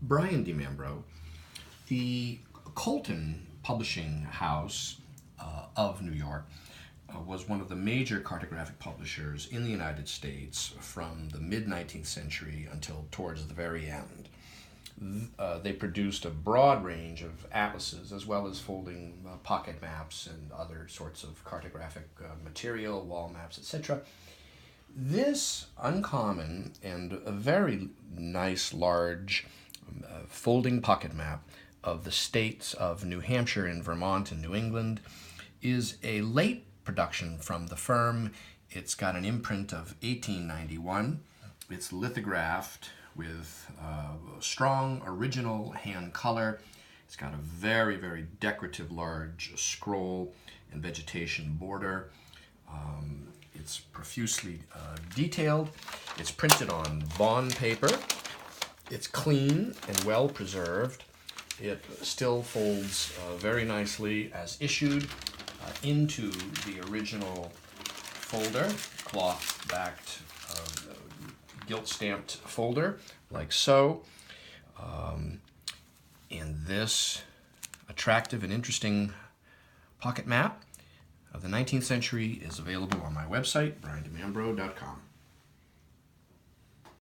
Brian DiMambro. The Colton publishing house of New York was one of the major cartographic publishers in the United States from the mid-19th century until towards the very end. They produced a broad range of atlases as well as folding pocket maps and other sorts of cartographic material, wall maps, etc. This uncommon and a very nice large folding pocket map of the states of New Hampshire and Vermont and New England is a late production from the firm. It's got an imprint of 1891. It's lithographed with strong original hand color. It's got a very, very decorative large scroll and vegetation border. It's profusely detailed. It's printed on bond paper. It's clean and well preserved. It still folds very nicely as issued into the original folder, cloth-backed, gilt-stamped folder, like so. And this attractive and interesting pocket map of the 19th century is available on my website, briandimambro.com.